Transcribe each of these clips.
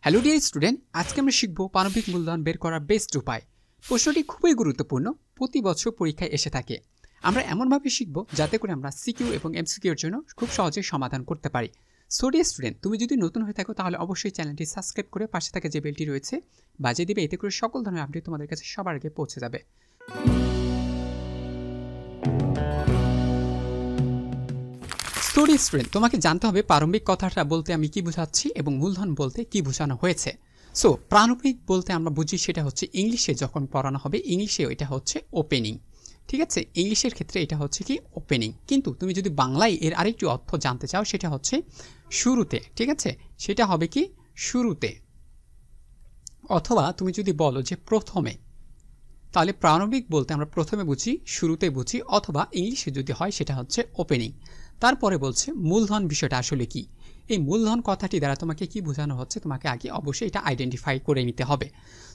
Hello dear student, আজকে আমরা শিখব পারমাণবিক মূলধন বের করার বেস্ট উপায়। প্রশ্নটি খুবই গুরুত্বপূর্ণ, প্রতি বছর পরীক্ষায় এসে থাকে। আমরা এমনভাবে শিখব যাতে করে আমরা সিকিউ এবং এমসিকিউর জন্য খুব সহজে সমাধান করতে পারি। সো ডিয়ার স্টুডেন্ট, তুমি যদি নতুন হয়ে থাকো তাহলে অবশ্যই চ্যানেলটি সাবস্ক্রাইব করে পাশে থাকা যে বেলটি রয়েছে বাজিয়ে দিবে, এতে করে সকল ধরনের আপডেট তোমাদের কাছে সবার আগে পৌঁছে যাবে। স্টুডেন্ট, তোমাকে জানতে হবে প্রারম্ভিক কথাটা বলতে আমি কি বোঝাচ্ছি এবং মূলধন বলতে কি বোঝানো হয়েছে। সো প্রারম্ভিক বলতে আমরা বুঝি সেটা হচ্ছে ইংলিশে যখন পড়ানো হবে, ইংলিশে এটা হচ্ছে ওপেনিং। ঠিক আছে, ইংলিশের ক্ষেত্রে এটা হচ্ছে কি ওপেনিং, কিন্তু তুমি যদি বাংলায় এর আরেকটি অর্থ জানতে চাও সেটা হচ্ছে শুরুতে। ঠিক আছে, সেটা হবে কি শুরুতে, অথবা তুমি যদি বলো যে প্রথমে, তাহলে প্রারম্ভিক বলতে আমরা প্রথমে বুঝি, শুরুতে বুঝি, অথবা ইংলিশে যদি হয় সেটা হচ্ছে ওপেনিং। তারপরে বলছে মূলধন বিষয়টা আসলে কি। এই মূলধন কথাটি দ্বারা তোমাকে কি বোঝানো হচ্ছে, তোমাকে আগে অবশ্যই এটা আইডেন্টিফাই করে নিতে হবে।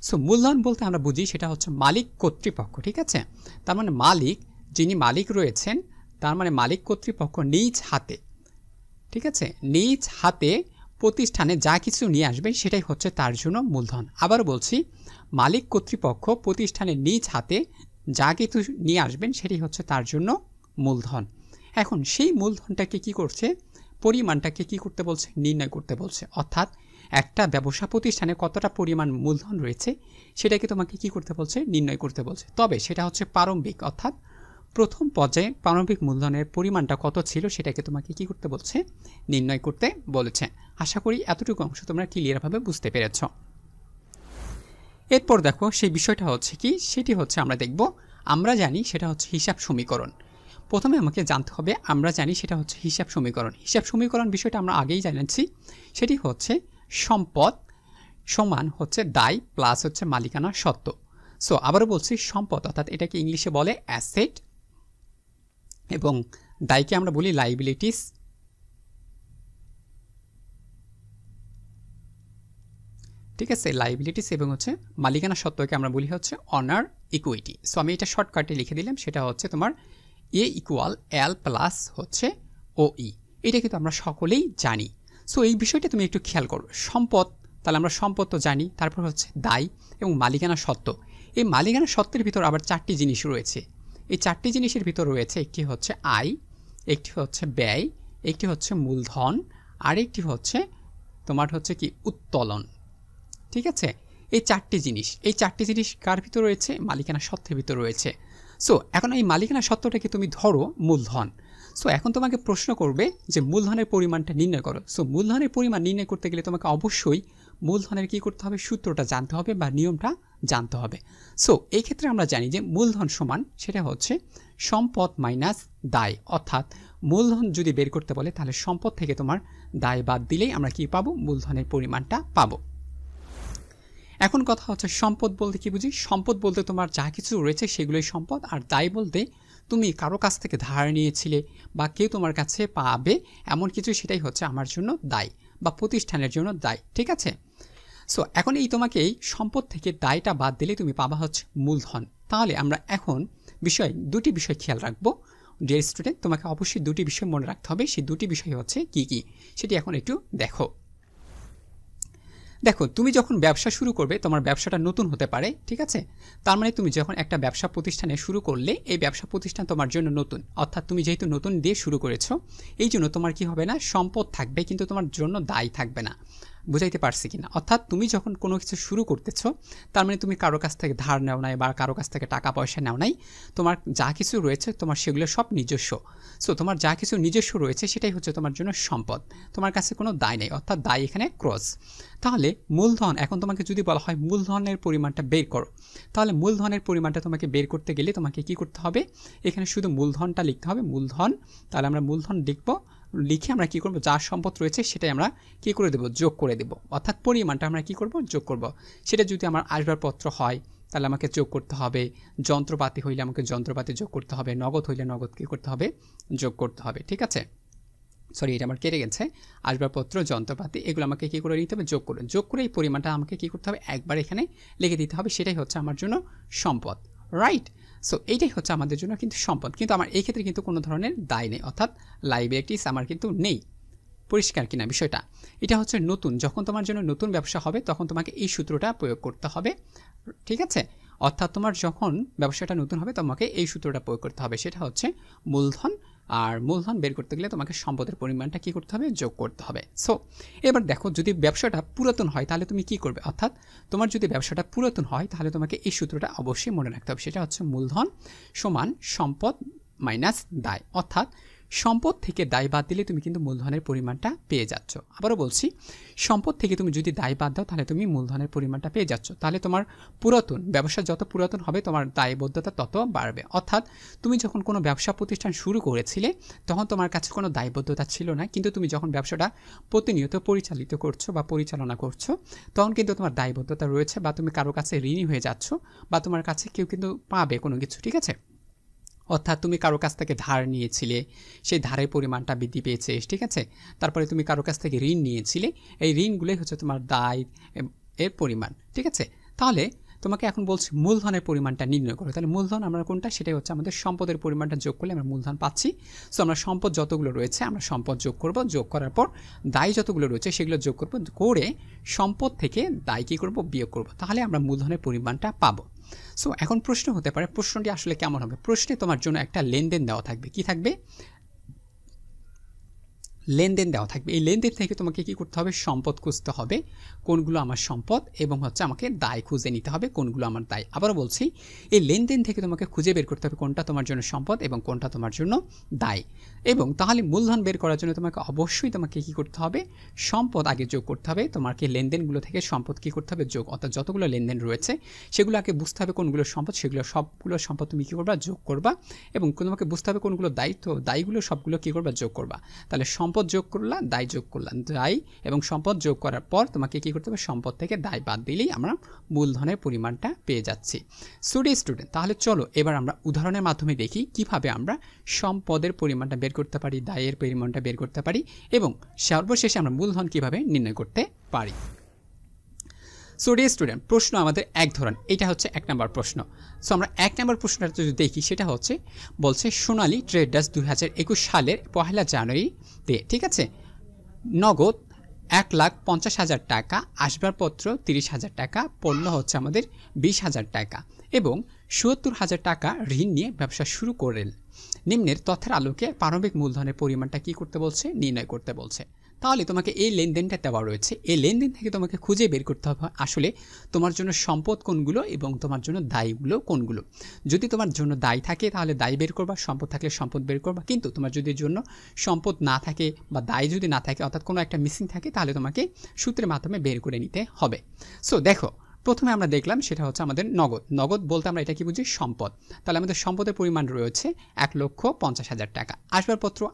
সো মূলধন বলতে আমরা বুঝি সেটা হচ্ছে মালিক কর্তৃপক্ষ। ঠিক আছে, তার মানে মালিক, যিনি মালিক রয়েছেন, তার মানে মালিক কর্তৃপক্ষ নিজ হাতে, ঠিক আছে, নিজ হাতে প্রতিষ্ঠানে যা কিছু নিয়ে আসবে সেটাই হচ্ছে তার জন্য মূলধন। আবার বলছি, মালিক কর্তৃপক্ষ প্রতিষ্ঠানে নিজ হাতে যা কিছু নিয়ে আসবেন সেটাই হচ্ছে তার জন্য মূলধন। এখন সেই মূলধনটাকে কি করছে, পরিমাণটাকে কি করতে বলছে, নির্ণয় করতে বলছে। অর্থাৎ একটা ব্যবসা প্রতিষ্ঠানে কতটা পরিমাণ মূলধন রয়েছে সেটাকে তোমাকে কি করতে বলছে, নির্ণয় করতে বলছে। তবে সেটা হচ্ছে প্রারম্ভিক, অর্থাৎ প্রথম পর্যায়ে প্রারম্ভিক মূলধনের পরিমাণটা কত ছিল সেটাকে তোমাকে কি করতে বলছে, নির্ণয় করতে বলেছে। আশা করি এতটুকু অংশ তোমরা ক্লিয়ারভাবে বুঝতে পেরেছ। এরপর দেখো সেই বিষয়টা হচ্ছে কি, সেটি হচ্ছে আমরা দেখব, আমরা জানি সেটা হচ্ছে হিসাব সমীকরণ। প্রথমে আমাকে জানতে হবে, আমরা জানি সেটা হচ্ছে হিসাব সমীকরণ। হিসাব সমীকরণ বিষয়টা আমরা আগেই জানাচ্ছি, সেটি হচ্ছে সম্পদ সমান হচ্ছে দায় প্লাস হচ্ছে মালিকানা সত্ত্ব। সো আবারও বলছি, সম্পদ অর্থাৎ এটাকে ইংলিশে বলে অ্যাসেট এবং দায়কে আমরা বলি লাইবিলিটিস। ঠিক আছে, লাইবিলিটিস এবং হচ্ছে মালিকানা সত্ত্বকে আমরা বলি হচ্ছে অনার ইকুইটি। সো আমি এটা শর্টকাটে লিখে দিলাম, সেটা হচ্ছে তোমার এ ইকুয়াল এল প্লাস হচ্ছে ও ই। এটা কিন্তু আমরা সকলেই জানি। সো এই বিষয়টা তুমি একটু খেয়াল করো। সম্পদ, তাহলে আমরা সম্পদ তো জানি, তারপর হচ্ছে দায় এবং মালিকানা সত্ত্ব। এই মালিকানা সত্ত্বের ভিতর আবার চারটি জিনিস রয়েছে। এই চারটি জিনিসের ভিতর রয়েছে, একটি হচ্ছে আয়, একটি হচ্ছে ব্যয়, একটি হচ্ছে মূলধন, আরেকটি হচ্ছে তোমার হচ্ছে কি উত্তোলন। ঠিক আছে, এই চারটি জিনিস কার ভিতর রয়েছে, মালিকানা সত্ত্বের ভিতর রয়েছে। সো এখন এই মালিকানা সত্ত্বটাকে তুমি ধরো মূলধন। সো এখন তোমাকে প্রশ্ন করবে যে মূলধনের পরিমাণটা নির্ণয় করো। সো মূলধনের পরিমাণ নির্ণয় করতে গেলে তোমাকে অবশ্যই মূলধনের কী করতে হবে, সূত্রটা জানতে হবে বা নিয়মটা জানতে হবে। সো এই ক্ষেত্রে আমরা জানি যে মূলধন সমান সেটা হচ্ছে সম্পদ মাইনাস দায়। অর্থাৎ মূলধন যদি বের করতে বলে তাহলে সম্পদ থেকে তোমার দায় বাদ দিলেই আমরা কি পাবো, মূলধনের পরিমাণটা পাবো। এখন কথা হচ্ছে সম্পদ বলতে কি বুঝি। সম্পদ বলতে তোমার যা কিছু রয়েছে সেগুলোই সম্পদ, আর দায় বলতে তুমি কারো কাছ থেকে ধার নিয়েছিলে বা কেউ তোমার কাছে পাবে এমন কিছু, সেটাই হচ্ছে আমার জন্য দায় বা প্রতিষ্ঠানের জন্য দায়। ঠিক আছে, সো এখন এই তোমাকে এই সম্পদ থেকে দায়টা বাদ দিলে তুমি পাবা হচ্ছে মূলধন। তাহলে আমরা এখন দুটি বিষয় খেয়াল রাখবো। ডিয়ার স্টুডেন্ট, তোমাকে অবশ্যই দুটি বিষয় মনে রাখতে হবে। সেই দুটি বিষয় হচ্ছে কি কি সেটি এখন একটু দেখো। তুমি যখন ব্যবসা শুরু করবে, তোমার ব্যবসাটা নতুন হতে পারে। ঠিক আছে, তার মানে তুমি যখন একটা ব্যবসা প্রতিষ্ঠানে শুরু করলে, এই ব্যবসা প্রতিষ্ঠান তোমার জন্য নতুন, অর্থাৎ তুমি যেহেতু নতুন দিয়ে শুরু করেছো, এই জন্য তোমার কি হবে না, সম্পদ থাকবে কিন্তু তোমার জন্য দায় থাকবে না। বুঝাইতে পারছি কিনা? অর্থাৎ তুমি যখন কোনো কিছু শুরু করতেছো, তার মানে তুমি কারো কাছ থেকে ধার নেও নাই বা কারো কাছ থেকে টাকা পয়সা নেও নাই, তোমার যা কিছু রয়েছে তোমার সেগুলো সব নিজস্ব। সো তোমার যা কিছু নিজস্ব রয়েছে সেটাই হচ্ছে তোমার জন্য সম্পদ, তোমার কাছে কোনো দায় নেই, অর্থাৎ দায় এখানে ক্রস। তাহলে মূলধন, এখন তোমাকে যদি বলা হয় মূলধনের পরিমাণটা বের করো, তাহলে মূলধনের পরিমাণটা তোমাকে বের করতে গেলে তোমাকে কি করতে হবে, এখানে শুধু মূলধনটা লিখতে হবে, মূলধন। তাহলে আমরা মূলধন লিখে আমরা কি করব, যা সম্পদ রয়েছে সেটাই আমরা কি করে দেব, যোগ করে দেব। অর্থাৎ পরিমাণটা আমরা কি করব, যোগ করব। সেটা যদি আমার আসবাবপত্র হয় তাহলে আমাকে যোগ করতে হবে, যন্ত্রপাতি হইলে আমাকে যন্ত্রপাতি যোগ করতে হবে, নগদ হইলে নগদ কি করতে হবে, যোগ করতে হবে। ঠিক আছে, সরি এটা আমার কেটে গেছে, আসবাবপত্র যন্ত্রপাতি এগুলো আমাকে কী করে নিতে হবে, যোগ করে এই পরিমাণটা আমাকে কী করতে হবে, একবার এখানে লিখে দিতে হবে। সেটাই হচ্ছে আমার জন্য সম্পদ, রাইট। সো এইটাই হচ্ছে আমাদের জন্য কিন্তু সম্পদ, কিন্তু আমার এই ক্ষেত্রে কিন্তু কোনো ধরনের দায় নেই, অর্থাৎ লাইবিলিটিস আমার কিন্তু নেই। পরিষ্কার কিনা বিষয়টা? এটা হচ্ছে নতুন, যখন তোমার জন্য নতুন ব্যবসা হবে তখন তোমাকে এই সূত্রটা প্রয়োগ করতে হবে, ঠিক আছে? অর্থাৎ তোমার যখন ব্যবসাটা নতুন হবে তোমাকে এই সূত্রটা প্রয়োগ করতে হবে, সেটা হচ্ছে মূলধন। আর মূলধন বের করতে গেলে তোমাকে সম্পদের পরিমাণটা কী করতে হবে? যোগ করতে হবে। সো এবার দেখো, যদি ব্যবসাটা পুরাতন হয় তাহলে তুমি কি করবে? অর্থাৎ তোমার যদি ব্যবসাটা পুরাতন হয় তাহলে তোমাকে এই সূত্রটা অবশ্যই মনে রাখতে হবে, সেটা হচ্ছে মূলধন সমান সম্পদ মাইনাস দায়। অর্থাৎ সম্পদ থেকে দায় বাদ দিলে তুমি কিন্তু মূলধনের পরিমাণটা পেয়ে যাচ্ছ। আবারও বলছি, সম্পদ থেকে তুমি যদি দায় বাদ দাও তাহলে তুমি মূলধনের পরিমাণটা পেয়ে যাচ্ছ। তাহলে তোমার পুরাতন ব্যবসা যত পুরাতন হবে তোমার দায়বদ্ধতা তত বাড়বে। অর্থাৎ তুমি যখন কোনো ব্যবসা প্রতিষ্ঠান শুরু করেছিলে তখন তোমার কাছে কোনো দায়বদ্ধতা ছিল না, কিন্তু তুমি যখন ব্যবসাটা প্রতিনিয়ত পরিচালিত করছো বা পরিচালনা করছো তখন কিন্তু তোমার দায়বদ্ধতা রয়েছে, বা তুমি কারো কাছে ঋণী হয়ে যাচ্ছ, বা তোমার কাছে কেউ কিন্তু পাবে কোনো কিছু, ঠিক আছে? অর্থাৎ তুমি কারো কাছ থেকে ধার নিয়েছিলে, সেই ধারের পরিমাণটা বৃদ্ধি পেয়েছে, ঠিক আছে? তারপরে তুমি কারো কাছ থেকে ঋণ নিয়েছিলে, এই ঋণগুলোই হচ্ছে তোমার দায় এর পরিমাণ, ঠিক আছে? তাহলে তোমাকে এখন বলছি মূলধনের পরিমাণটা নির্ণয় করো। তাহলে মূলধন আমরা কোনটা? সেটাই হচ্ছে আমাদের সম্পদের পরিমাণটা যোগ করলে আমরা মূলধন পাচ্ছি। সো আমরা সম্পদ যতগুলো রয়েছে আমরা সম্পদ যোগ করব, যোগ করার পর দায় যতগুলো রয়েছে সেগুলো যোগ করব, করে সম্পদ থেকে দায় কী করব? বিয়োগ করব, তাহলে আমরা মূলধনের পরিমাণটা পাবো। সো এখন প্রশ্ন হতে পারে, প্রশ্নটি আসলে কেমন হবে? প্রশ্নে তোমার জন্য একটা লেনদেন দেওয়া থাকবে। কি থাকবে? লেনদেন দেওয়া থাকবে। এই লেনদেন থেকে তোমাকে কি করতে হবে? সম্পদ খুঁজতে হবে, কোনগুলো আমার সম্পদ, এবং হচ্ছে আমাকে দায় খুঁজে নিতে হবে কোনগুলো আমার দায়। আবারও বলছি, এই লেনদেন থেকে তোমাকে খুঁজে বের করতে হবে কোনটা তোমার জন্য সম্পদ এবং কোনটা তোমার জন্য দায়। এবং তাহলে মূলধন বের করার জন্য তোমাকে অবশ্যই তোমাকে কি করতে হবে? সম্পদ আগে যোগ করতে হবে। তোমাকে লেনদেনগুলো থেকে সম্পদ কি করতে হবে? যোগ। অর্থাৎ যতগুলো লেনদেন রয়েছে সেগুলো আগে বুঝতে হবে কোনগুলো সম্পদ, সেগুলো সবগুলো সম্পদ তুমি কী করবা? যোগ করবা। এবং তোমাকে বুঝতে হবে কোনগুলো দায়িত্ব, দায়গুলো সবগুলো কী করবা? যোগ করবা। তাহলে সম্পদ যোগ করলাম, দায় যোগ করলাম, দায় এবং সম্পদ যোগ করার পর তোমাকে কি করতে হবে? সম্পদ থেকে দায় বাদ দিলেই আমরা মূলধনের পরিমাণটা পেয়ে যাচ্ছি। স্টুডেন্ট, তাহলে চলো এবার আমরা উদাহরণের মাধ্যমে দেখি কিভাবে আমরা সম্পদের পরিমাণটা বের করতে পারি, দায়ের পরিমাণটা বের করতে পারি, এবং সর্বশেষে আমরা মূলধন কিভাবে নির্ণয় করতে পারি। স্টুডেন্ট, প্রশ্ন আমাদের এক ধরন, এটা হচ্ছে 1 নম্বর প্রশ্ন। সো আমরা 1 নম্বর প্রশ্নটা যদি দেখি, সেটা হচ্ছে বলছে সোনালী ট্রেডার্স 2021 সালের 1 জানুয়ারিতে, ঠিক আছে, নগদ 1,50,000 টাকা, আসবাবপত্র 30,000 টাকা, পণ্য হচ্ছে আমাদের 20,000 টাকা এবং 70,000 টাকা ঋণ নিয়ে ব্যবসা শুরু করেন। নিম্নের তথ্যের আলোকে প্রারম্ভিক মূলধনের পরিমাণটা কি করতে বলছে? নির্ণয় করতে বলছে। তাহলে তোমাকে এই লেনদেনটা দেওয়া রয়েছে, এই লেনদেন থেকে তোমাকে খুঁজে বের করতে হবে আসলে তোমার জন্য সম্পদ কোনগুলো এবং তোমার জন্য দায়গুলো কোনগুলো। যদি তোমার জন্য দায় থাকে তাহলে দায় বের করবা, সম্পদ থাকলে সম্পদ বের করবা। কিন্তু তোমার যদি জন্য সম্পদ না থাকে বা দায় যদি না থাকে, অর্থাৎ কোনো একটা মিসিং থাকে, তাহলে তোমাকে সূত্রের মাধ্যমে বের করে নিতে হবে। সো দেখো, প্রথমে আমরা দেখলাম সেটা হচ্ছে আমাদের নগদ। নগদ বলতে আমরা এটা কি বুঝি? সম্পদ। তাহলে আমাদের সম্পদের পরিমাণ রয়েছে 1,50,000 টাকা।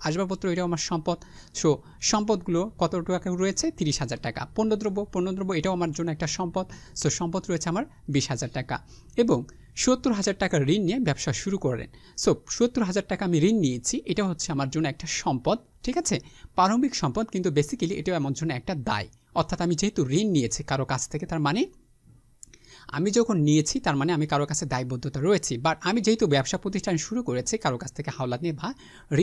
আসবাবপত্র এটাও আমার সম্পদ। সো সম্পদগুলো কত টাকা রয়েছে? 30,000 টাকা। পণ্যদ্রব্য এটাও আমার জন্য একটা সম্পদ। সো সম্পদ রয়েছে আমার 20,000 টাকা এবং 70,000 টাকা ঋণ নিয়ে ব্যবসা শুরু করেন। সো 70,000 টাকা আমি ঋণ নিয়েছি, এটা হচ্ছে আমার জন্য একটা সম্পদ, ঠিক আছে, প্রারম্ভিক সম্পদ, কিন্তু বেসিক্যালি এটাও আমার জন্য একটা দায়। অর্থাৎ আমি যেহেতু ঋণ নিয়েছি কারো কাছ থেকে, তার মানে আমি যখন নিয়েছি তার মানে আমি কারো কাছে দায়বদ্ধতা রয়েছি। বাট আমি যেহেতু ব্যবসা প্রতিষ্ঠান শুরু করেছি কারো কাছ থেকে হাওলাত নিয়ে বা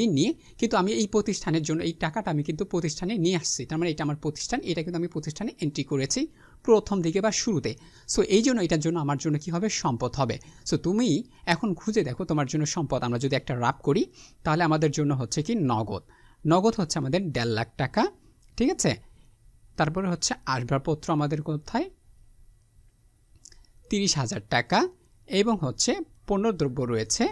ঋণ নিয়ে, কিন্তু আমি এই প্রতিষ্ঠানের জন্য এই টাকাটা আমি কিন্তু প্রতিষ্ঠানে নিয়ে আসছি, তার মানে এটা আমার প্রতিষ্ঠান, এটা কিন্তু আমি প্রতিষ্ঠানে এন্ট্রি করেছি প্রথম দিকে বা শুরুতে। সো এই জন্য এটার জন্য আমার জন্য কি হবে? সম্পদ হবে। সো তুমি এখন খুঁজে দেখো তোমার জন্য সম্পদ। আমরা যদি একটা রাপ করি তাহলে আমাদের জন্য হচ্ছে কি? নগদ। নগদ হচ্ছে আমাদের 1.5 লাখ টাকা, ঠিক আছে। তারপরে হচ্ছে আসবাবপত্র আমাদের কোথায়? 30,000 টাকা এবং হচ্ছে পণ্যদ্রব্য রয়েছে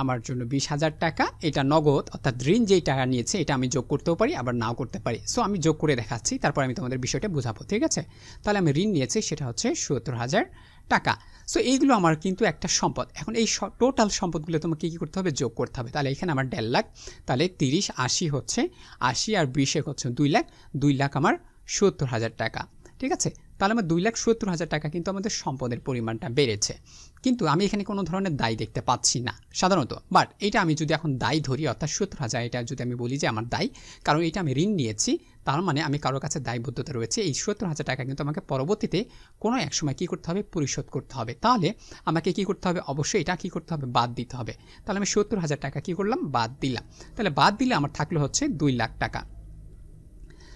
আমার জন্য 20,000 টাকা। এটা নগদ, অর্থাৎ ঋণ যেই টাকা নিয়েছে এটা আমি যোগ করতেও পারি আবার নাও করতে পারি। সো আমি যোগ করে দেখাচ্ছি, তারপর আমি তোমাদের বিষয়টা বোঝাবো, ঠিক আছে। তাহলে আমি ঋণ নিয়েছি, সেটা হচ্ছে 70,000 টাকা। সো এইগুলো আমার কিন্তু একটা সম্পদ। এখন এই টোটাল সম্পদগুলো তোমাকে কী করতে হবে? যোগ করতে হবে। তাহলে এখানে আমার 1.5 লাখ, তাহলে 30, 80 হচ্ছে 80 আর 20 হচ্ছে 2 লাখ, 2 লাখ আমার 70,000 টাকা। ঠিক আছে, তাহলে আমার 2,70,000 টাকা কিন্তু আমাদের সম্পদের পরিমাণটা বেড়েছে। কিন্তু আমি এখানে কোনো ধরনের দায় দেখতে পাচ্ছি না সাধারণত, বাট এটা আমি যদি এখন দায় ধরি অর্থাৎ 70,000, এটা যদি আমি বলি যে আমার দায়, কারণ এটা আমি ঋণ নিয়েছি, তার মানে আমি কারোর কাছে দায়বদ্ধতা রয়েছে। এই 70,000 টাকা কিন্তু আমাকে পরবর্তীতে কোনো এক সময় কী করতে হবে, পরিশোধ করতে হবে। তাহলে আমাকে কী করতে হবে, অবশ্যই এটা কী করতে হবে, বাদ দিতে হবে। তাহলে আমি 70,000 টাকা কী করলাম, বাদ দিলাম। তাহলে বাদ দিলে আমার থাকলো হচ্ছে 2 লাখ টাকা।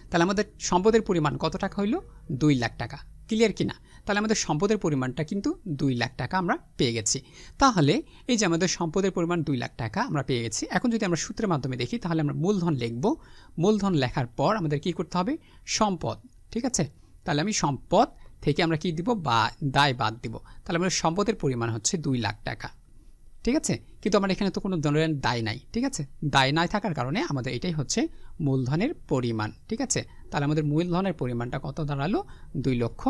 তাহলে আমাদের সম্পদের পরিমাণ কত টাকা হইল, 2 লাখ টাকা। ক্লিয়ার কিনা? তাহলে আমাদের সম্পদের পরিমাণটা কিন্তু 2 লাখ টাকা আমরা পেয়ে গেছি। তাহলে এই যে আমাদের সম্পদের পরিমাণ 2 লাখ টাকা আমরা পেয়ে গেছি। এখন যদি আমরা সূত্রের মাধ্যমে দেখি, তাহলে আমরা মূলধন লিখব। মূলধন লেখার পর আমাদের কি করতে হবে, সম্পদ। ঠিক আছে, তাহলে আমি সম্পদ থেকে আমরা কি দিব, বা দায় বাদ দিব। তাহলে আমাদের সম্পদের পরিমাণ হচ্ছে 2 লাখ টাকা। ঠিক আছে, কিন্তু আমার এখানে তো কোনো ধরনের দায় নাই। ঠিক আছে, দায় নাই থাকার কারণে আমাদের এটাই হচ্ছে মূলধনের পরিমাণ। ঠিক আছে, তাহলে আমাদের মূলধনের পরিমাণটা কত দাঁড়ালো, 2 লক্ষ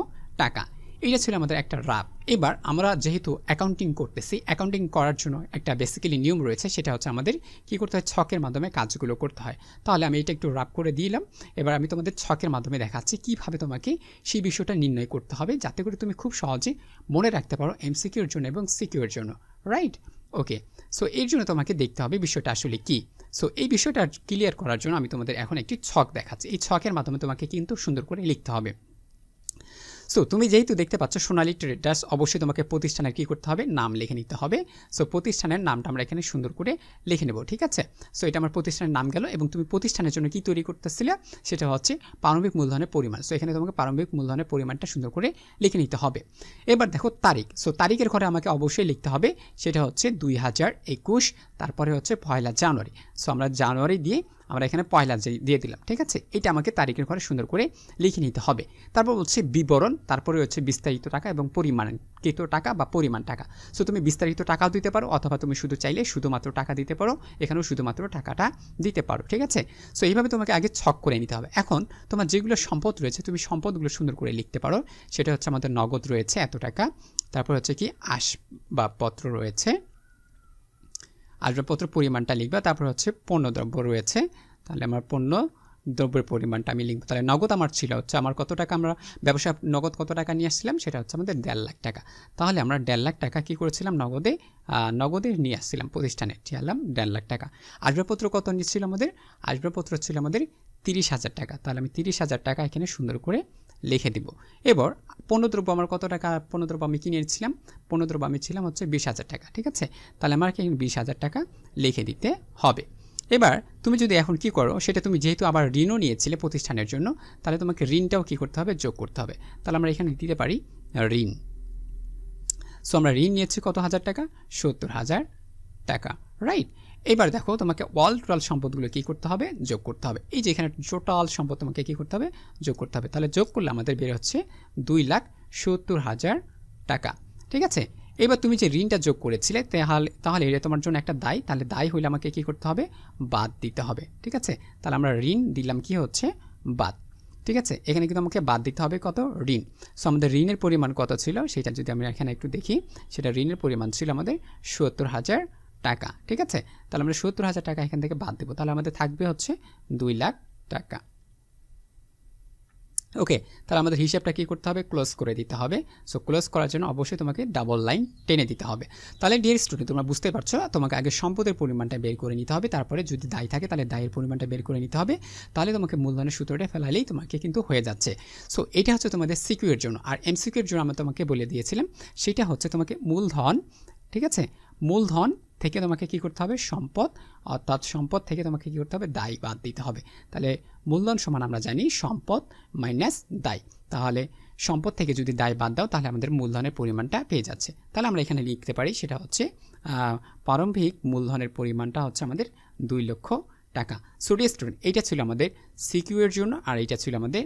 টাকা। এইটা ছিল আমাদের একটা রাফ। এবার আমরা যেহেতু অ্যাকাউন্টিং করতেছি, অ্যাকাউন্টিং করার জন্য একটা বেসিক্যালি নিয়ম রয়েছে, সেটা হচ্ছে আমাদের কি করতে হয়, ছকের মাধ্যমে কাজগুলো করতে হয়। তাহলে আমি এটা একটু রাফ করে দিলাম। এবার আমি তোমাদের ছকের মাধ্যমে দেখাচ্ছি কীভাবে তোমাকে সেই বিষয়টা নির্ণয় করতে হবে, যাতে করে তুমি খুব সহজে মনে রাখতে পারো এমসিকিউর জন্য এবং সিকিউর জন্য। রাইট, ওকে। সো এর জন্য তোমাকে দেখতে হবে বিষয়টা আসলে কি। সো এই বিষয়টা ক্লিয়ার করার জন্য আমি তোমাদের এখন একটি ছক দেখাচ্ছি। এই ছকের মাধ্যমে তোমাকে কিন্তু সুন্দর করে লিখতে হবে। সো তুমি যেহেতু দেখতে পাচ্ছ সোনালী ট্রেডার্স, অবশ্যই তোমাকে প্রতিষ্ঠানের কী করতে হবে, নাম লিখে নিতে হবে। সো প্রতিষ্ঠানের নামটা আমরা এখানে সুন্দর করে লিখে নেব। ঠিক আছে, সো এটা আমার প্রতিষ্ঠানের নাম গেল। এবং তুমি প্রতিষ্ঠানের জন্য কি তৈরি করতেছিলে, সেটা হচ্ছে প্রারম্ভিক মূলধনের পরিমাণ। সো এখানে তোমাকে প্রারম্ভিক মূলধনের পরিমাণটা সুন্দর করে লিখে নিতে হবে। এবার দেখো তারিখ। সো তারিখের ঘরে আমাকে অবশ্যই লিখতে হবে, সেটা হচ্ছে 2021, তারপরে হচ্ছে 1 জানুয়ারি। সো আমরা জানুয়ারি দিয়ে আমরা এখানে 1 দিয়ে দিলাম। ঠিক আছে, এটা আমাকে তারিখের ঘরে সুন্দর করে লিখে নিতে হবে। তারপর হচ্ছে বিবরণ, তারপরে হচ্ছে বিস্তারিত টাকা এবং পরিমাণকৃত টাকা বা পরিমাণ টাকা। সো তুমি বিস্তারিত টাকাও দিতে পারো, অথবা তুমি শুধু চাইলে শুধুমাত্র টাকা দিতে পারো, এখানেও শুধুমাত্র টাকাটা দিতে পারো। ঠিক আছে, সো এইভাবে তোমাকে আগে ছক করে নিতে হবে। এখন তোমার যেগুলো সম্পদ রয়েছে, তুমি সম্পদগুলো সুন্দর করে লিখতে পারো। সেটা হচ্ছে আমাদের নগদ রয়েছে এত টাকা, তারপর হচ্ছে কি আসবাবপত্র রয়েছে, আসবাবপত্র পরিমাণটা লিখবা। তারপর হচ্ছে পণ্যদ্রব্য রয়েছে, তাহলে আমার পণ্য দ্রব্যের পরিমাণটা আমি লিখব। তাহলে নগদ আমার ছিল হচ্ছে আমার কত টাকা, আমরা ব্যবসা নগদ কত টাকা নিয়ে আসছিলাম, সেটা হচ্ছে আমাদের 1.5 লাখ টাকা। তাহলে আমরা 1.5 লাখ টাকা কী করেছিলাম, নগদে নিয়ে আসছিলাম প্রতিষ্ঠানে, ঠিয়ালাম 1.5 লাখ টাকা। আসবাবপত্র কত নিচ্ছিল আমাদের, আসবাবপত্র ছিল আমাদের 30,000 টাকা। তাহলে আমি 30,000 টাকা এখানে সুন্দর করে লিখে দিব। এবার পণ্যদ্রব্য আমার কত টাকা, পণ্যদ্রব্য আমি কিনে এনেছিলাম, পণ্যদ্রব্য আমি ছিলাম হচ্ছে 20,000 টাকা। ঠিক আছে, তাহলে আমাকে 20,000 টাকা লিখে দিতে হবে। এবার তুমি যদি এখন কি করো, সেটা তুমি যেহেতু আবার ঋণও নিয়েছিলে প্রতিষ্ঠানের জন্য, তাহলে তোমাকে ঋণটাও কি করতে হবে, যোগ করতে হবে। তাহলে আমরা এখানে দিতে পারি ঋণ। সো আমরা ঋণ নিয়েছি কত হাজার টাকা, 70,000 টাকা। রাইট, এবার দেখো তোমাকে অল টোটাল সম্পদগুলো কী করতে হবে, যোগ করতে হবে। এই যে এখানে টোটাল সম্পদ তোমাকে কী করতে হবে, যোগ করতে হবে। তাহলে যোগ করলে আমাদের বের হচ্ছে 2,70,000 টাকা। ঠিক আছে, এবার তুমি যে ঋণটা যোগ করেছিলে, তাহলে এটা তোমার জন্য একটা দায়। তাহলে দায় হইলে আমাকে কী করতে হবে, বাদ দিতে হবে। ঠিক আছে, তাহলে আমরা ঋণ দিলাম কি হচ্ছে, বাদ। ঠিক আছে, এখানে কিন্তু আমাকে বাদ দিতে হবে কত, ঋণ। সো আমাদের ঋণের পরিমাণ কত ছিল, সেটা যদি আমরা এখানে একটু দেখি, সেটা ঋণের পরিমাণ ছিল আমাদের 70,000 টাকা। ঠিক আছে, তাহলে আমরা 70,000 টাকা এখান থেকে বাদ দেবো। তাহলে আমাদের থাকবে হচ্ছে 2 লাখ টাকা। ওকে, তাহলে আমাদের হিসাবটা কী করতে হবে, ক্লোজ করে দিতে হবে। সো ক্লোজ করার জন্য অবশ্যই তোমাকে ডাবল লাইন টেনে দিতে হবে। তাহলে ডিয়ার স্টুডেন্ট, তোমরা বুঝতে পারছো, তোমাকে আগে সম্পদের পরিমাণটা বের করে নিতে হবে, তারপরে যদি দায় থাকে তাহলে দায়ের পরিমাণটা বের করে নিতে হবে। তাহলে তোমাকে মূলধনের সূত্রটা ফেলালেই তোমাকে কিন্তু হয়ে যাচ্ছে। সো এটা হচ্ছে তোমাদের সিকিউর জন্য। আর এমসিকিউর জন্য আমরা তোমাকে বলে দিয়েছিলাম, সেটা হচ্ছে তোমাকে মূলধন, ঠিক আছে, মূলধন থেকে তোমাকে কী করতে হবে, সম্পদ, অর্থাৎ সম্পদ থেকে তোমাকে কী করতে হবে, দায় বাদ দিতে হবে। তাহলে মূলধন সমান আমরা জানি সম্পদ মাইনাস দায়। তাহলে সম্পদ থেকে যদি দায় বাদ দাও, তাহলে আমাদের মূলধনের পরিমাণটা পেয়ে যাচ্ছে। তাহলে আমরা এখানে লিখতে পারি, সেটা হচ্ছে প্রারম্ভিক মূলধনের পরিমাণটা হচ্ছে আমাদের 2 লক্ষ টাকা। সো ডিয়ার স্টুডেন্ট, এইটা ছিল আমাদের সিকিউ এর জন্য, আর এইটা ছিল আমাদের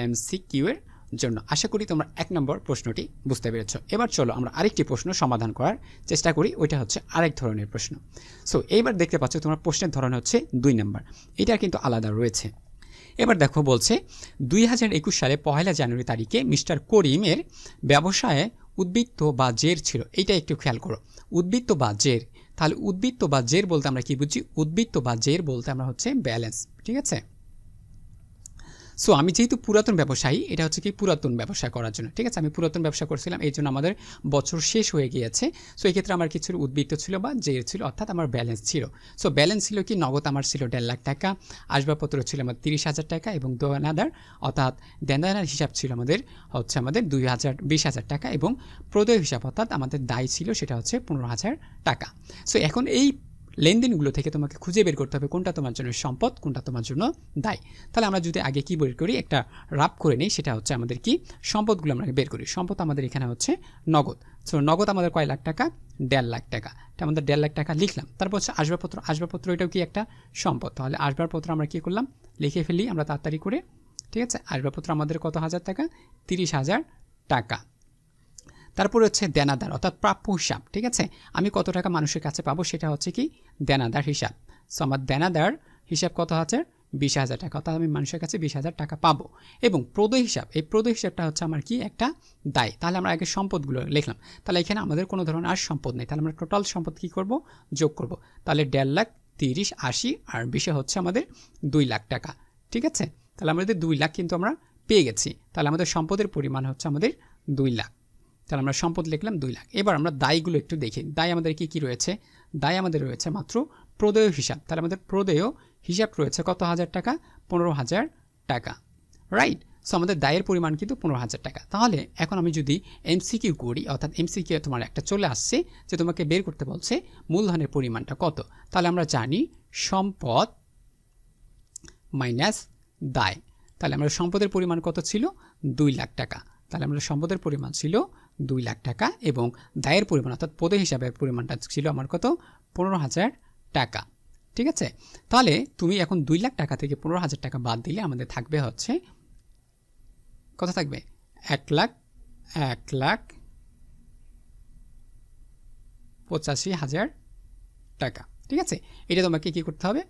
এমসিকিউ এর জন্য। আশা করি তোমরা 1 নম্বর প্রশ্নটি বুঝতে পেরেছ। এবার চলো আমরা আরেকটি প্রশ্ন সমাধান করার চেষ্টা করি, ওইটা হচ্ছে আরেক ধরনের প্রশ্ন। সো এইবার দেখতে পাচ্ছ তোমার প্রশ্নের ধরন হচ্ছে 2 নম্বর, এটা কিন্তু আলাদা রয়েছে। এবার দেখো বলছে 2021 সালে 1 জানুয়ারি তারিখে মিস্টার করিমের ব্যবসায়ে উদ্বৃত্ত বা জের ছিল। এইটা একটু খেয়াল করো, উদ্বৃত্ত বা জের। তাহলে উদ্বৃত্ত বা জের বলতে আমরা কি বুঝি, উদ্বৃত্ত বা জের বলতে আমরা হচ্ছে ব্যালেন্স। ঠিক আছে, সো আমি যেহেতু পুরাতন ব্যবসায়ী, এটা হচ্ছে কি পুরাতন ব্যবসা করার জন্য, ঠিক আছে, আমি পুরাতন ব্যবসা করছিলাম, এই জন্য আমাদের বছর শেষ হয়ে গিয়েছে। সো এই ক্ষেত্রে আমার কিছু উদ্বৃত্ত ছিল বা জের ছিল, অর্থাৎ আমার ব্যালেন্স ছিল। সো ব্যালেন্স ছিল কি, নগদ আমার ছিল 1.5 লাখ টাকা, আসবাবপত্র ছিল আমার 30,000 টাকা, এবং দেনাদার অর্থাৎ দেনাদার হিসাব ছিল আমাদের 20,000 টাকা, এবং প্রদেয় হিসাব অর্থাৎ আমাদের দায় ছিল সেটা হচ্ছে 15,000 টাকা। সো এখন এই লেনদেনগুলো থেকে তোমাকে খুঁজে বের করতে হবে কোনটা তোমার জন্য সম্পদ, কোনটা তোমার জন্য দায়। তাহলে আমরা যদি আগে কি বের করি, একটা রাফ করে নিই, সেটা হচ্ছে আমাদের কি সম্পদগুলো আমরা বের করি। সম্পদ আমাদের এখানে হচ্ছে নগদ। সো নগদ আমাদের কয় লাখ টাকা, 1.5 লাখ টাকা, এটা আমাদের 1.5 লাখ টাকা লিখলাম। তারপর হচ্ছে আসবাবপত্র, আসবাবপত্র এটাও কি একটা সম্পদ, তাহলে আসবাবপত্র আমরা কি করলাম, লিখে ফেলি আমরা তাড়াতাড়ি করে, ঠিক আছে। আসবাবপত্র আমাদের কত হাজার টাকা, 30,000 টাকা। তারপরে হচ্ছে দেনাদার অর্থাৎ প্রাপ্য হিসাব, ঠিক আছে, আমি কত টাকা মানুষের কাছে পাবো সেটা হচ্ছে কি দেনাদার হিসাব। সো আমার দেনাদার হিসাব কত আছে, 20,000 টাকা, অর্থাৎ আমি মানুষের কাছে 20,000 টাকা পাবো। এবং প্রদেয় হিসাব, এই প্রদেয় হিসাবটা হচ্ছে আমার কি একটা দায়। তাহলে আমরা আগে সম্পদগুলো লিখলাম, তাহলে এখানে আমাদের কোনো ধরনের আর সম্পদ নেই, তাহলে আমরা টোটাল সম্পদ কী করব, যোগ করব। তাহলে 1.5 লাখ, 30, 80 আর 20 হচ্ছে আমাদের 2 লাখ টাকা, ঠিক আছে। তাহলে আমাদের 2 লাখ কিন্তু আমরা পেয়ে গেছি। তাহলে আমাদের সম্পদের পরিমাণ হচ্ছে আমাদের 2 লাখ। তাহলে আমরা সম্পদ লিখলাম 2 লাখ। এবার আমরা দায়গুলো একটু দেখি, দায় আমাদের কি কি রয়েছে। দায় আমাদের রয়েছে মাত্র প্রদেয় হিসাব, তাহলে আমাদের প্রদেয় হিসাব রয়েছে কত হাজার টাকা, 15,000 টাকা, রাইট। সো আমাদের দায়ের পরিমাণ কিন্তু 15,000 টাকা। তাহলে এখন আমি যদি এমসিকিউ করি, অর্থাৎ এমসিকিউ তোমার একটা চলে আসছে যে তোমাকে বের করতে বলছে মূলধনের পরিমাণটা কত। তাহলে আমরা জানি সম্পদ মাইনাস দায়। তাহলে আমরা সম্পদের পরিমাণ কত ছিল, 2 লাখ টাকা। তাহলে আমাদের সম্পদের পরিমাণ ছিল 2 লাখ টাকা, এবং দায়ের পরিমাণ অর্থাৎ প্রদেয় হিসাবের পরিমাণটা ছিল আমার কত, 15,000 টাকা, ঠিক আছে। তাহলে তুমি এখন 2 লাখ টাকা থেকে 15,000 টাকা বাদ দিলে আমাদের থাকবে হচ্ছে কত থাকবে, 1,85,000 টাকা, ঠিক আছে। এটা তোমাকে কি করতে হবে,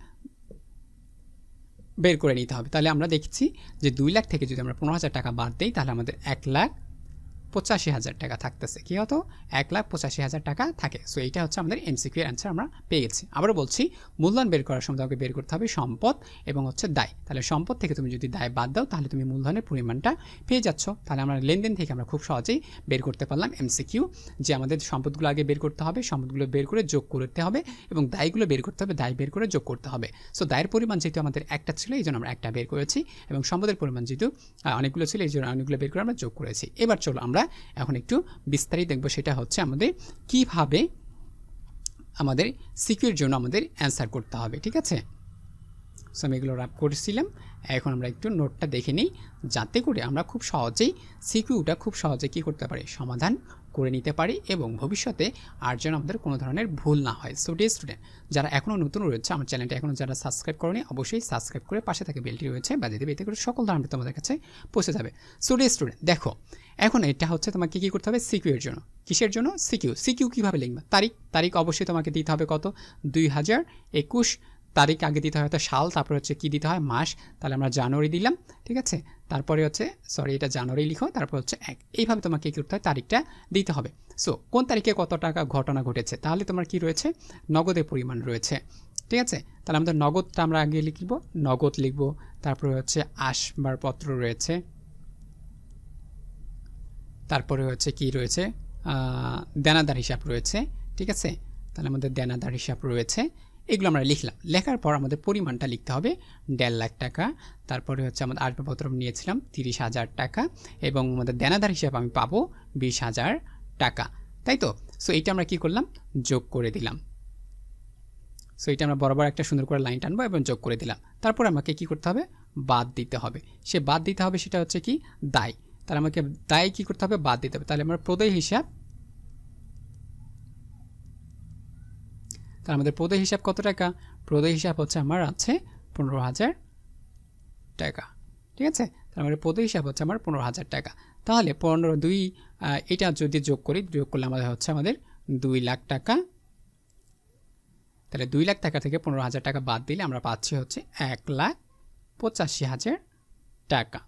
বের করে নিতে হবে। তাহলে আমরা দেখছি যে 2 লাখ থেকে যদি আমরা 15,000 টাকা বাদ দিই, তাহলে আমাদের 1,85,000 টাকা থাকতেছে। কি হতো, 1,85,000 টাকা থাকে। সো এইটা হচ্ছে আমাদের এমসিকিউ এর অ্যান্সার আমরা পেয়ে গেছি। আবারও বলছি, মূলধন বের করার সময় তোমাকে বের করতে হবে সম্পদ এবং হচ্ছে দায়। তাহলে সম্পদ থেকে তুমি যদি দায় বাদ দাও, তাহলে তুমি মূলধনের পরিমাণটা পেয়ে যাচ্ছ। তাহলে আমরা লেনদেন থেকে আমরা খুব সহজেই বের করতে পারলাম এমসিকিউ, যে আমাদের সম্পদগুলো আগে বের করতে হবে, সম্পদগুলো বের করে যোগ করতে হবে, এবং দায়গুলো বের করতে হবে, দায় বের করে যোগ করতে হবে। সো দায়ের পরিমাণ যেহেতু আমাদের একটা ছিল, এই জন্য আমরা একটা বের করেছি, এবং সম্পদের পরিমাণ যেহেতু অনেকগুলো ছিল, এই জন্য অনেকগুলো বের করে আমরা যোগ করেছি। এবার চলো আমরা এখন একটু বিস্তারিত দেখব, সেটা হচ্ছে আমাদের কিভাবে আমাদের সিকিউর জন্য আমাদের অ্যান্সার করতে হবে, ঠিক আছে। সো আমি এগুলো রাপ করেছিলাম, এখন আমরা একটু নোটটা দেখে নিই, যাতে করে আমরা খুব সহজেই সিকিউরটা খুব সহজে কী করতে পারি, সমাধান করে নিতে পারি, এবং ভবিষ্যতে আর যেন আমাদের কোনো ধরনের ভুল না হয়। সো ডিয়ার স্টুডেন্ট, যারা এখনও নতুন রয়েছে আমার চ্যানেলটা এখনও যারা সাবস্ক্রাইব করেনি, অবশ্যই সাবস্ক্রাইব করে পাশে থেকে বেলটি রয়েছে বাজিয়ে দেবে, এতে করে সকল ধরনের তোমাদের কাছে পৌঁছে যাবে। সো ডিয়ার স্টুডেন্ট, দেখো এখন এটা হচ্ছে তোমাকে কী করতে হবে সিকিউর জন্য। কিসের জন্য, সিকিউ কীভাবে লিখবে, তারিখ অবশ্যই তোমাকে দিতে হবে কত, 2021 তারিখ আগে দিতে হয়, হয়তো সাল, তারপরে হচ্ছে কী দিতে হয়, মাস। তাহলে আমরা জানুয়ারি দিলাম, ঠিক আছে। তারপরে হচ্ছে এটা জানুয়ারি লিখো, তারপর হচ্ছে 1, এইভাবে তোমাকে কী করতে হয়, তারিখটা দিতে হবে। সো কোন তারিখে কত টাকা ঘটনা ঘটেছে, তাহলে তোমার কি রয়েছে, নগদের পরিমাণ রয়েছে, ঠিক আছে। তাহলে আমাদের নগদটা আমরা আগে লিখব, নগদ লিখব, তারপরে হচ্ছে আসবাবপত্র রয়েছে, তারপরে হচ্ছে কি রয়েছে, দেনাদার হিসাব রয়েছে, ঠিক আছে। তাহলে আমাদের দেনাদার হিসাব রয়েছে, এগুলো আমরা লিখলাম। লেখার পর আমাদের পরিমাণটা লিখতে হবে 1.5 লাখ টাকা, তারপরে হচ্ছে আমাদের আসবাবপত্র নিয়েছিলাম 30,000 টাকা, এবং আমাদের দেনাদার হিসাব আমি পাবো 20,000 টাকা, তাই তো। সো এইটা আমরা কি করলাম, যোগ করে দিলাম। সো এটা আমরা বরাবর একটা সুন্দর করে লাইন টানবো এবং যোগ করে দিলাম। তারপর আমাকে কি করতে হবে, বাদ দিতে হবে। সে বাদ দিতে হবে সেটা হচ্ছে কি, দায়। তাহলে আমাকে দায় কি করতে হবে, বাদ দিতে হবে। তাহলে আমরা প্রদেয় হিসাব, তাহলে আমাদের প্রদেয় হিসাব কত টাকা, প্রদেয় হিসাব হচ্ছে আমার আছে 15,000 টাকা, ঠিক আছে। তাহলে আমাদের প্রদেয় হিসাব হচ্ছে আমার 15,000 টাকা। তাহলে 15 এটা যদি যোগ করি, যোগ করলে আমাদের হচ্ছে আমাদের 2 লাখ টাকা। তাহলে 2 লাখ টাকা থেকে 15,000 টাকা বাদ দিলে আমরা পাচ্ছি হচ্ছে 1,85,000 টাকা,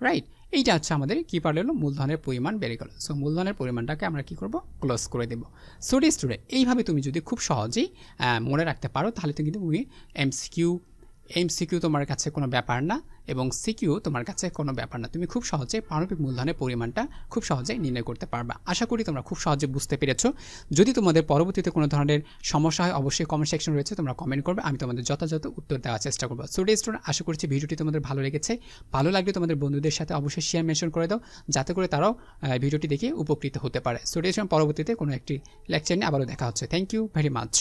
রাইট। এইটা হচ্ছে আমাদের কী পারল, মূলধনের পরিমাণ বেড়ে গেল। সো মূলধনের পরিমাণটাকে আমরা কি করব, ক্লোজ করে দেব। সো ডিয়ার স্টুডেন্ট, এইভাবে তুমি যদি খুব সহজেই মনে রাখতে পারো, তাহলে কিন্তু তুমি এমসিকিউ তোমার কাছে কোনো ব্যাপার না, এবং সিকিউ তোমার কাছে কোনো ব্যাপার না, তুমি খুব সহজে পারমাণবিক মূলধনের পরিমাণটা খুব সহজে নির্ণয় করতে পারবা। আশা করি তোমরা খুব সহজে বুঝতে পেরেছো। যদি তোমাদের পরবর্তীতে কোনো ধরনের সমস্যা হয় অবশ্যই কমেন্ট সেকশন রয়েছে, তোমরা কমেন্ট করবে, আমি তোমাদের যথাযথ উত্তর দেওয়ার চেষ্টা করবো। সো ডিয়ার স্টুডেন্ট, আশা করছি ভিডিওটি তোমাদের ভালো লেগেছে। ভালো লাগলে তোমাদের বন্ধুদের সাথে অবশ্যই শেয়ার মেনশন করে দাও, যাতে করে তারাও ভিডিওটি দেখে উপকৃত হতে পারে। সো ডিয়ার স্টুডেন্ট, পরবর্তীতে কোনো একটি লেকচার নিয়ে আবারও দেখা হচ্ছে। Thank you very much.